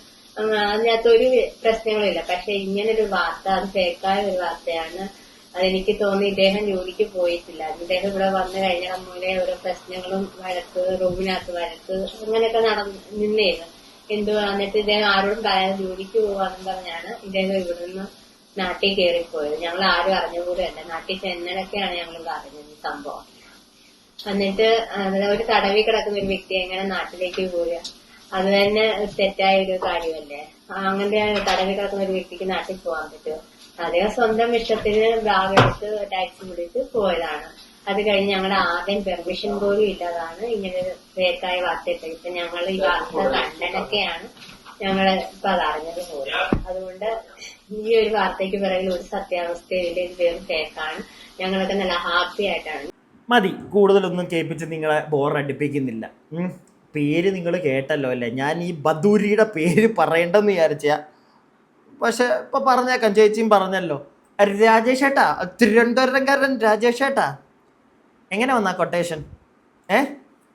S4: അതിനകത്ത് ഒരു പ്രശ്നങ്ങളില്ല. പക്ഷെ ഇങ്ങനൊരു വാർത്ത, അത് ഫേക്കായ ഒരു വാർത്തയാണ്. അതെനിക്ക് തോന്നി ഇദ്ദേഹം ജോലിക്ക് പോയിട്ടില്ല. ഇദ്ദേഹം ഇവിടെ വന്നു കഴിഞ്ഞാൽ മൂലേ ഓരോ പ്രശ്നങ്ങളും വഴക്ക്, റൂമിനകത്ത് വഴക്ക്, അങ്ങനെയൊക്കെ നിന്നേന്ന്. എന്നിട്ട് ഇദ്ദേഹം ആരോടും പറയാതെ ജോലിക്ക് പോവാന്നും പറഞ്ഞാണ് ഇദ്ദേഹം ഇവിടുന്ന് നാട്ടിൽ കയറിപ്പോയത്. ഞങ്ങൾ ആരും അറിഞ്ഞുകൂടെയല്ല. നാട്ടിൽ ചെന്നൈയൊക്കെയാണ് ഞങ്ങൾ അറിഞ്ഞത് സംഭവം. എന്നിട്ട് ഒരു തടവിൽ കിടക്കുന്ന ഒരു വ്യക്തി എങ്ങനെ നാട്ടിലേക്ക് പോവുക? അത് തന്നെ തെറ്റായ ഒരു കാര്യമല്ലേ. അങ്ങനെ തടവിൽ കിടക്കുന്ന ഒരു വ്യക്തിക്ക് നാട്ടിൽ പോകാൻ പറ്റുമോ? അദ്ദേഹം സ്വന്തം ഇഷ്ടത്തിന് ബാഗെടുത്ത് ടാക്സി പിടിച്ച് പോയതാണ്. അത് കഴിഞ്ഞ് ഞങ്ങളുടെ ആദ്യം പെർമിഷൻ പോലും ഇല്ലാതാണ് ഇങ്ങനെ ഫേക്കായ വാർത്ത ഇട്ടത്. ഇപ്പൊ ഞങ്ങൾ ഈ വാർത്ത കണ്ടനൊക്കെയാണ് ഞങ്ങൾ ഇപ്പൊ അത് അറിഞ്ഞത് പോലും. അതുകൊണ്ട് ഈ ഒരു വാർത്തയ്ക്ക് പിറകിൽ ഒരു സത്യാവസ്ഥയില്ല. ഇത് വെറും ഫേക്കാണ്. ഞങ്ങളൊക്കെ നല്ല ഹാപ്പി ആയിട്ടാണ്.
S2: മതി, കൂടുതലൊന്നും കേൾപ്പിച്ച് നിങ്ങളെ ബോറടിപ്പിക്കുന്നില്ല. പേര് നിങ്ങൾ കേട്ടല്ലോ അല്ലേ? ഞാൻ ഈ ബദൂരിയുടെ പേര് പറയേണ്ടെന്ന് വിചാരിച്ച, പക്ഷെ ഇപ്പൊ പറഞ്ഞേക്കാം, ചേച്ചിയും പറഞ്ഞല്ലോ. രാജേഷ് ഏട്ടാ, തിരുവനന്തപുരംകാരൻ രാജേഷ് ഏട്ടാ, എങ്ങനെ വന്നാ കൊട്ടേഷൻ?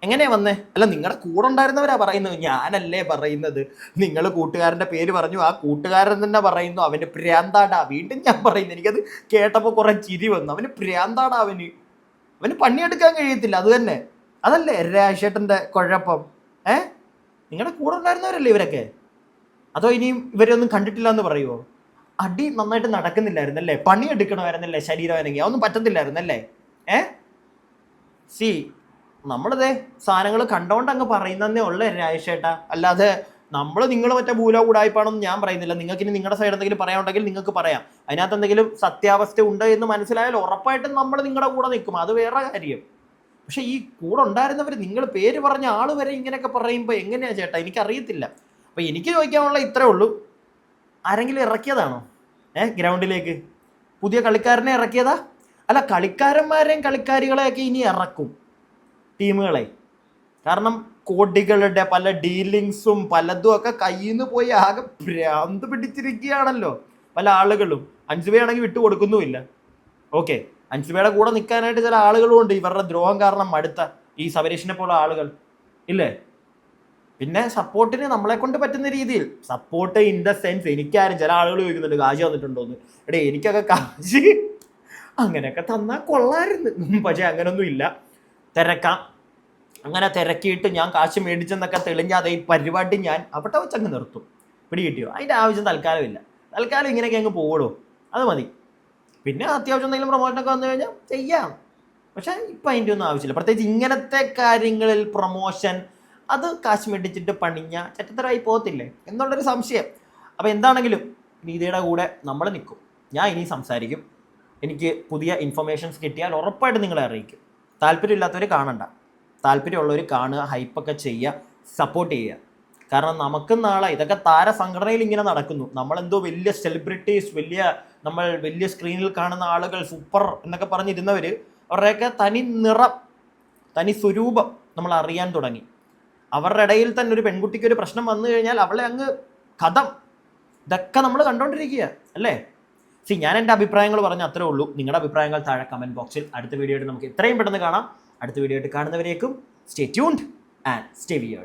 S2: എങ്ങനെയാ വന്നേ? അല്ല, നിങ്ങളുടെ കൂടെ ഉണ്ടായിരുന്നവരാ പറയുന്നത്, ഞാനല്ലേ പറയുന്നത്. നിങ്ങൾ കൂട്ടുകാരൻ്റെ പേര് പറഞ്ഞു, ആ കൂട്ടുകാരൻ തന്നെ പറയുന്നു അവന് പ്രാന്താടാ. വീണ്ടും ഞാൻ പറയുന്നു, എനിക്കത് കേട്ടപ്പോൾ കുറെ ചിരി വന്നു. അവന് പ്രാന്താടാ, അവന് പണിയെടുക്കാൻ കഴിയത്തില്ല. അത് തന്നെ, അതല്ലേ രാജേട്ടൻ്റെ കുഴപ്പം. നിങ്ങളുടെ കൂടെ ഉണ്ടായിരുന്നവരല്ലേ ഇവരൊക്കെ? അതോ ഇനിയും ഇവരൊന്നും കണ്ടിട്ടില്ല എന്ന് പറയുമോ? അടി നന്നായിട്ട് നടക്കുന്നില്ലായിരുന്നല്ലേ? പണിയെടുക്കണമായിരുന്നല്ലേ? ശരീരം അനങ്ങി അതൊന്നും പറ്റത്തില്ലായിരുന്നല്ലേ? നമ്മളിതേ സാധനങ്ങൾ കണ്ടോണ്ട് അങ്ങ് പറയുന്നതേ ഉള്ളേ രാജേഷേട്ടാ. അല്ലാതെ നിങ്ങൾ മറ്റേ ഭൂലോ കൂടായ്പാണെന്ന് ഞാൻ പറയുന്നില്ല. നിങ്ങൾക്ക് ഇനി നിങ്ങളുടെ സൈഡ് എന്തെങ്കിലും പറയാനുണ്ടെങ്കിൽ നിങ്ങൾക്ക് പറയാം. അതിനകത്ത് എന്തെങ്കിലും സത്യാവസ്ഥ ഉണ്ട് എന്ന് മനസ്സിലായാൽ ഉറപ്പായിട്ടും നമ്മൾ നിങ്ങളുടെ കൂടെ നിൽക്കും, അത് വേറെ കാര്യം. പക്ഷെ ഈ കൂടെ ഉണ്ടായിരുന്നവർ, നിങ്ങൾ പേര് പറഞ്ഞ ആൾ വരെ ഇങ്ങനെയൊക്കെ പറയുമ്പോൾ എങ്ങനെയാ ചേട്ടാ? എനിക്കറിയത്തില്ല. അപ്പൊ എനിക്ക് ചോദിക്കാനുള്ള ഇത്രേ ഉള്ളൂ, ആരെങ്കിലും ഇറക്കിയതാണോ ഗ്രൗണ്ടിലേക്ക്? പുതിയ കളിക്കാരനെ ഇറക്കിയതാ? അല്ല, കളിക്കാരന്മാരെയും കളിക്കാരികളെയൊക്കെ ഇനി ഇറക്കും ടീമുകളെ. കാരണം കോടികളുടെ പല ഡീലിങ്സും പലതും ഒക്കെ കയ്യിൽ നിന്ന് പോയി ആകെ ഭ്രാന്ത് പിടിച്ചിരിക്കുകയാണല്ലോ പല ആളുകളും. അൻസുബയാണെങ്കിൽ വിട്ടു കൊടുക്കുന്നുമില്ല. ഓക്കെ, അൻസുബയുടെ കൂടെ നിൽക്കാനായിട്ട് ചില ആളുകളും ഉണ്ട്, ഇവരുടെ ദ്രോഹം കാരണം മടുത്ത ഈ സബരീഷിനെ പോലെ ആളുകൾ ഇല്ലേ. പിന്നെ സപ്പോർട്ടിന് നമ്മളെ കൊണ്ട് പറ്റുന്ന രീതിയിൽ സപ്പോർട്ട് ഇൻ ദ സെൻസ്, എനിക്കാരും ചില ആളുകൾ ചോദിക്കുന്നുണ്ട് കാശ് വന്നിട്ടുണ്ടോന്ന്. എനിക്കൊക്കെ കാശ് അങ്ങനെയൊക്കെ തന്നാൽ കൊള്ളായിരുന്നു. പക്ഷെ അങ്ങനൊന്നും ഇല്ല. തിരക്കാം, അങ്ങനെ തിരക്കിയിട്ട് ഞാൻ കാശ് മേടിച്ചെന്നൊക്കെ തെളിഞ്ഞാതെ ഈ പരിപാടി ഞാൻ അവിടെ വെച്ചങ്ങ് നിർത്തും. പിടി കിട്ടിയോ? അതിൻ്റെ ആവശ്യം തൽക്കാലം ഇല്ല. തൽക്കാലം ഇങ്ങനെയൊക്കെ അങ്ങ് പോകടോ, അത് മതി. പിന്നെ അത്യാവശ്യം എന്തെങ്കിലും പ്രൊമോഷനൊക്കെ വന്നു കഴിഞ്ഞാൽ ചെയ്യാം. പക്ഷെ ഇപ്പം അതിൻ്റെ ഒന്നും ആവശ്യമില്ല. പ്രത്യേകിച്ച് ഇങ്ങനത്തെ കാര്യങ്ങളിൽ പ്രൊമോഷൻ അത് കാശ് മേടിച്ചിട്ട് പണിഞ്ഞ ചെറ്റത്തരായി പോകത്തില്ലേ എന്നുള്ളൊരു സംശയം. അപ്പോൾ എന്താണെങ്കിലും നീതിയുടെ കൂടെ നമ്മൾ നിൽക്കും. ഞാൻ ഇനി സംസാരിക്കും. എനിക്ക് പുതിയ ഇൻഫർമേഷൻസ് കിട്ടിയാൽ ഉറപ്പായിട്ട് നിങ്ങളെ അറിയിക്കും. താല്പര്യമില്ലാത്തവർ കാണണ്ട, താല്പര്യമുള്ളവർ കാണുക, ഹൈപ്പൊക്കെ ചെയ്യുക, സപ്പോർട്ട് ചെയ്യുക. കാരണം നമുക്ക് നാളെ ഇതൊക്കെ താരസംഘടനയിൽ ഇങ്ങനെ നടക്കുന്നു. നമ്മളെന്തോ വലിയ സെലിബ്രിറ്റീസ്, നമ്മൾ വലിയ സ്ക്രീനിൽ കാണുന്ന ആളുകൾ, സൂപ്പർ എന്നൊക്കെ പറഞ്ഞിരുന്നവർ, അവരുടെയൊക്കെ തനി നിറം, തനി സ്വരൂപം നമ്മൾ അറിയാൻ തുടങ്ങി. അവരുടെ ഇടയിൽ തന്നെ ഒരു പെൺകുട്ടിക്ക് ഒരു പ്രശ്നം വന്നു കഴിഞ്ഞാൽ അവളെ അങ്ങ് കഥം. ഇതൊക്കെ നമ്മൾ കണ്ടോണ്ടിരിക്കുക അല്ലേ? ഞാൻ എൻ്റെ അഭിപ്രായങ്ങൾ പറഞ്ഞ അത്രേ ഉള്ളൂ. നിങ്ങളുടെ അഭിപ്രായങ്ങൾ താഴെ കമൻറ്റ് ബോക്സിൽ. അടുത്ത വീഡിയോ ആയിട്ട് നമുക്ക് എത്രയും പെട്ടെന്ന് കാണാം. അടുത്ത വീഡിയോ ആയിട്ട് കാണുന്നവരേക്കും stay tuned and stay weird.